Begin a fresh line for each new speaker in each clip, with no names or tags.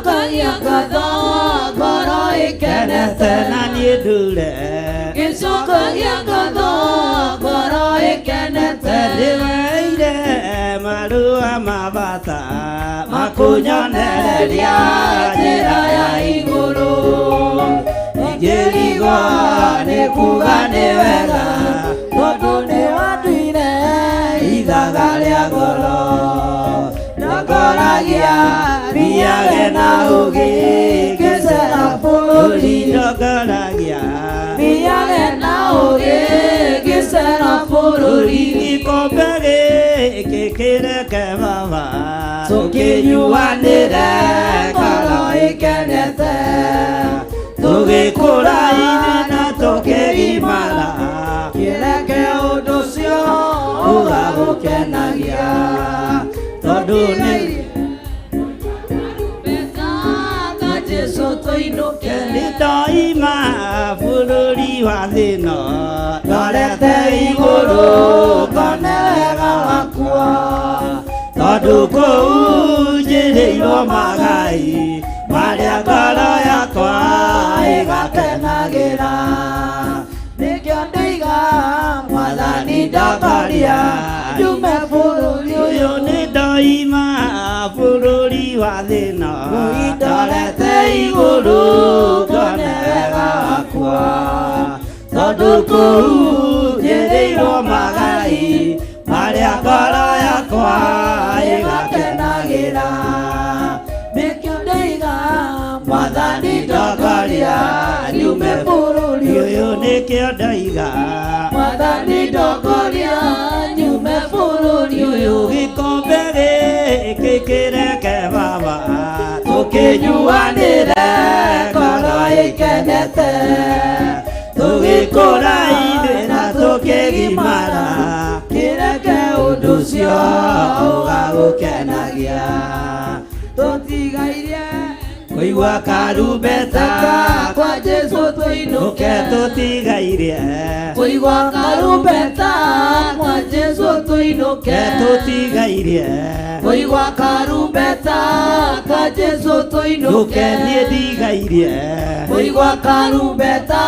Gĩcokagia ngatho ngoro ĩkenete
na niĩ ndure
Gĩcokagia ngatho ngoro ĩkenete
ndĩweire marũa ma bata makũnyonereria
njĩra ya igũrũ
ingĩrigwo nĩ kuga nĩ wega
tondũ nĩ wanduire
ithaga rĩa ngoro ndogoragia thiage na ũgĩ ngĩcera bũrũri ndogoragia
thiage na ũgĩ ngĩcera bũrũri
gĩkombe gĩkĩ kĩreke baba tũkĩnyuanĩre ngoro ĩkenete tũgĩkũra ithuĩ na tũkĩgimara kĩreke ũndũ ũcio ũgagũkenagia tondũ nĩ
Jesũ tũinũke
nĩndoima bũrũri wa thĩ ĩno ndorete igũrũ ngone wega wakuo tondũ kũu njĩrĩirwo magai marĩa ngoro yakwa ĩgakenagĩra
nĩkĩo ndaiga Mwathani ndongoria njume bũrũri ũyũ
nĩndoima bũrũri wa thĩ ĩno ndorete igũrũ ngone wega wakuo tondũ kũu njĩrĩirwo magai marĩa ngoro yakwa ĩgakenagĩra
nĩkĩo ndaiga
Mwathani ndongoria nyume bũrũri ũyũ nĩkĩo ndaiga
Mwathani ndongoria nyume bũrũri ũyũ
gĩkombe gĩkĩ kĩreke baba tũkĩnyuanĩre ngoro ĩkenete tũgĩkũra ithuĩ na tũkĩgimara kĩreke ũndũ ũcio ũgagũkenagia
tũtigaire
kũigua karumbeta
kwa Jesũ tũinũke
tũtigaire
kũigua karumbeta kwa Jesũ tũinũke
tũtigaire
kũigua karumbeta kwa Jesũ tũinũke
niĩ ndigairie
kũigua karumbeta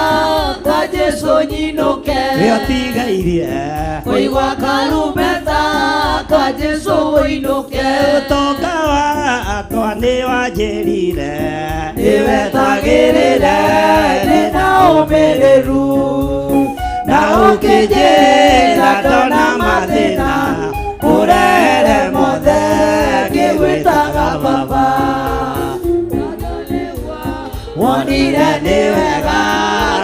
kwa Jesũ nyinũke
wĩ ũtigairie
kũigua karumbeta kwa Jesũ ũinũke
ũtonga wakwa nĩ wanjĩrire nĩwe twagĩrĩre ndĩna ũmĩrĩru na ũkĩnjĩra ndona mathĩna ũrehere mothe ngĩgwĩtaga baba wonire nĩ wega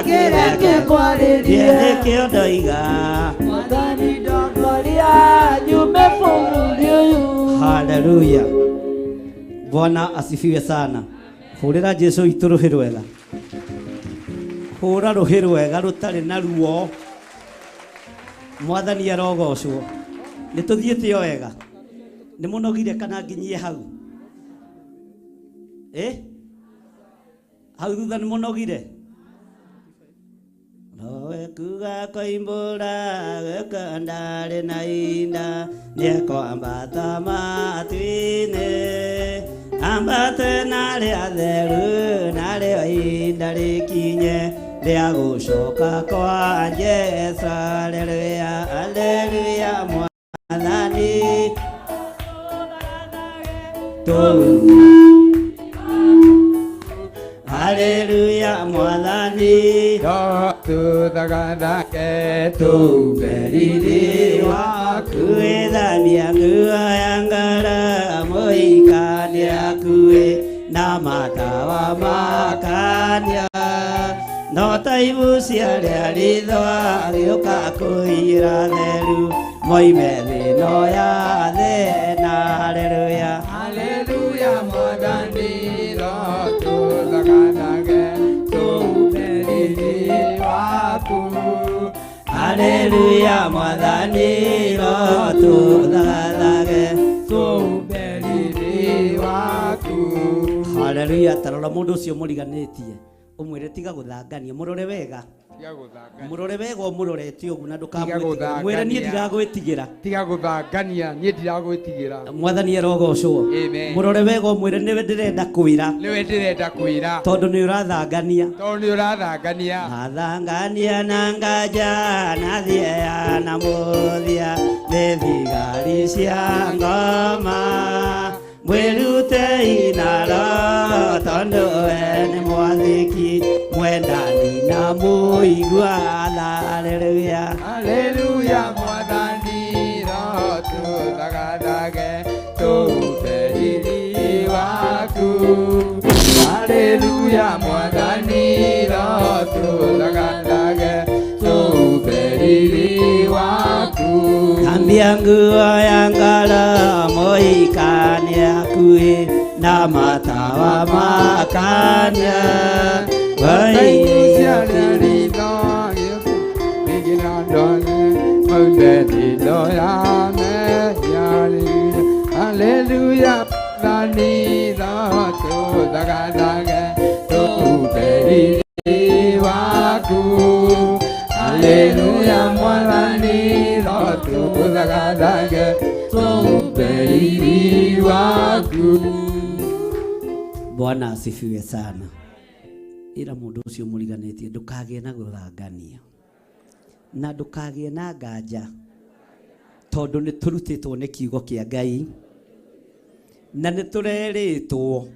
kĩreke kwarĩrie nĩkĩo ndoiga
Mwathani ndongoria nyume bũrũri ũyũ
haleluya Bwana asifiwe sana hũrĩra Jesũ witũ rũhĩ rwega hũra rũhĩ rwega rũtarĩ na ruo Mwathani arogocwo nĩ tũthiĩte o wega nĩ mũnogire kana nginyie hau hau thutha nĩ mũnogire nowe kuga koimbũra gũka ndarĩ na inda nĩekwambata matu-inĩ ambate narĩa theru narĩo inda rĩkinye rĩa gũcoka kwa Jesũ aleluya aleluya Mwathani Haleluya Mwathani
tuthagathange
tuberiri waku wĩthamia nguo ya ngara mũhikania kuĩ na matawa makania no ta ibucia rĩa ritho agĩũka kũira theru moime thĩno ya thĩna haleluya
haleluya Mwathani tuthagathange tuberiri waku
haleluya Mwathani tuthagathange
tuberiri waku
haleluya tarora mũndũ ũcio mũriganĩtie ũmwĩre tiga gũthangania mũrore wega murore wega murorete ugu na ndukamwitigira mwere nie ndiragwitigira
tiga guthangania nie ndiragwitigira
mwathani arogocwo murore wega mwere niwe ndirenda kwira tondu ni urathangania nathangania na nganja na thiea na muthia thi thigari cia ngoma mwirute inaro tondu we ni mwathiki mwendani na muigua. Haleluya,
haleluya, mwathani ro tuthagathaage tuberiri waku. Haleluya, mwathani ro tuthagathaage tuberiri waku.
Kambia nguo ya ngalo moikani akue na matawa makanya
haleluya, mwathani ro tuthagathaage tuberiri waku. Haleluya, mwathani ro tuthagathaage tuberiri waku.
Bwana asifiwe sana. Ira mundu ucio muriganitie ndukagie na guthangania na ndukagie na nganja tondu ni turutitwo ni kiugo kia Ngai na ni tureritwo